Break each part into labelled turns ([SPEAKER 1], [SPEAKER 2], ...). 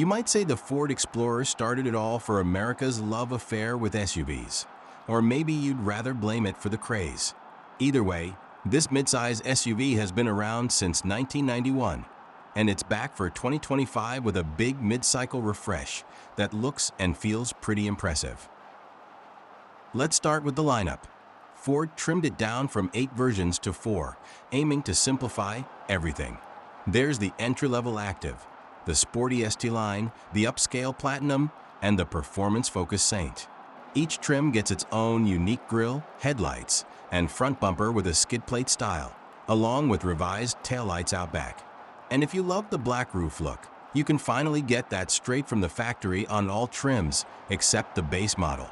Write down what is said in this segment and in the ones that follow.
[SPEAKER 1] You might say the Ford Explorer started it all for America's love affair with SUVs. Or maybe you'd rather blame it for the craze. Either way, this midsize SUV has been around since 1991, and it's back for 2025 with a big mid-cycle refresh that looks and feels pretty impressive. Let's start with the lineup. Ford trimmed it down from 8 versions to 4, aiming to simplify everything. There's the entry-level Active, the sporty ST line, the upscale Platinum, and the performance-focused Saint. Each trim gets its own unique grille, headlights, and front bumper with a skid plate style, along with revised taillights out back. And if you love the black roof look, you can finally get that straight from the factory on all trims except the base model.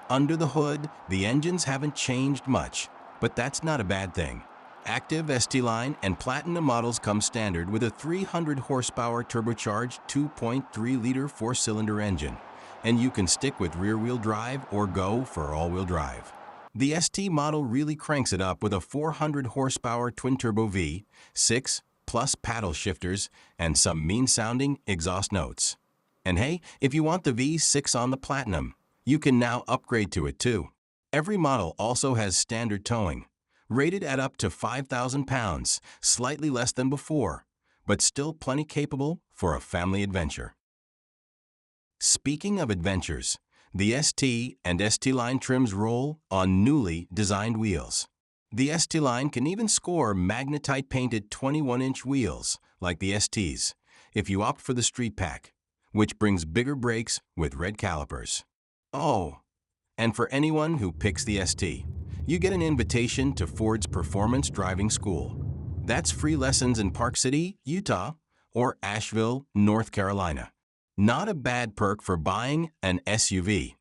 [SPEAKER 1] Under the hood, the engines haven't changed much, but that's not a bad thing. Active, ST line, and Platinum models come standard with a 300 horsepower turbocharged 2.3-liter 4-cylinder engine, and you can stick with rear-wheel drive or go for all-wheel drive. The ST model really cranks it up with a 400 horsepower twin-turbo V6 plus paddle shifters and some mean-sounding exhaust notes. And hey, if you want the V6 on the Platinum, you can now upgrade to it too. Every model also has standard towing, rated at up to 5,000 pounds, slightly less than before, but still plenty capable for a family adventure. Speaking of adventures, the ST and ST line trims roll on newly designed wheels. The ST line can even score magnetite painted 21-inch wheels like the STs if you opt for the Street Pack, which brings bigger brakes with red calipers. Oh, and for anyone who picks the ST, you get an invitation to Ford's Performance Driving School. That's free lessons in Park City, Utah, or Asheville, North Carolina. Not a bad perk for buying an SUV.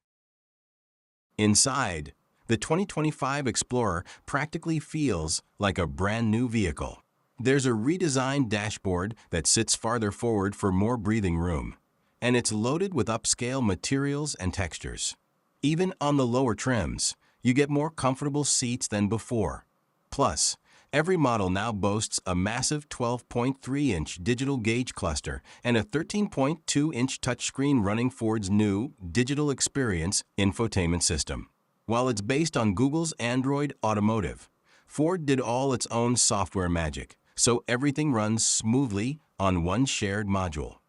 [SPEAKER 1] Inside, the 2025 Explorer practically feels like a brand new vehicle. There's a redesigned dashboard that sits farther forward for more breathing room, and it's loaded with upscale materials and textures. Even on the lower trims, you get more comfortable seats than before. Plus, every model now boasts a massive 12.3-inch digital gauge cluster and a 13.2-inch touchscreen running Ford's new Digital Experience infotainment system. While it's based on Google's Android Automotive, Ford did all its own software magic, so everything runs smoothly on one shared module.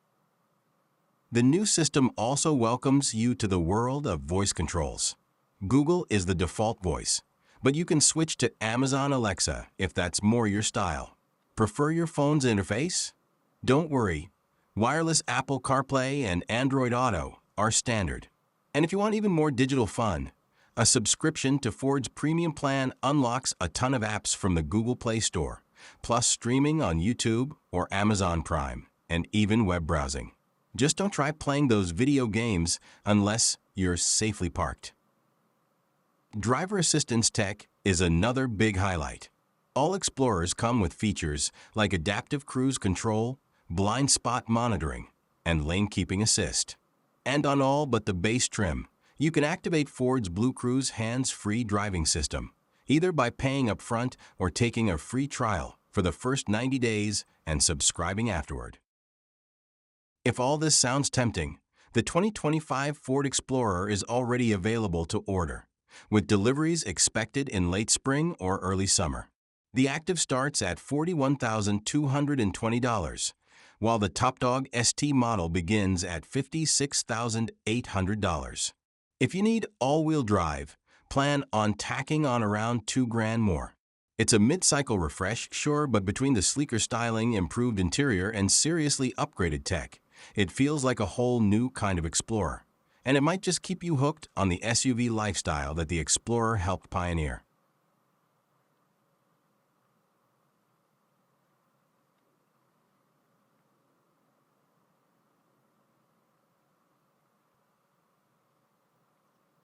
[SPEAKER 1] The new system also welcomes you to the world of voice controls. Google is the default voice, but you can switch to Amazon Alexa if that's more your style. Prefer your phone's interface? Don't worry, wireless Apple CarPlay and Android Auto are standard. And if you want even more digital fun, a subscription to Ford's premium plan unlocks a ton of apps from the Google Play Store, plus streaming on YouTube or Amazon Prime, and even web browsing. Just don't try playing those video games unless you're safely parked. Driver assistance tech is another big highlight. All Explorers come with features like adaptive cruise control, blind spot monitoring, and lane keeping assist. And on all but the base trim, you can activate Ford's BlueCruise hands-free driving system, either by paying up front or taking a free trial for the first 90 days and subscribing afterward. If all this sounds tempting, the 2025 Ford Explorer is already available to order, with deliveries expected in late spring or early summer. The Active starts at $41,220, while the top dog ST model begins at $56,800. If you need all-wheel drive, plan on tacking on around $2,000 more. It's a mid-cycle refresh, sure, but between the sleeker styling, improved interior, and seriously upgraded tech, it feels like a whole new kind of Explorer. And it might just keep you hooked on the SUV lifestyle that the Explorer helped pioneer.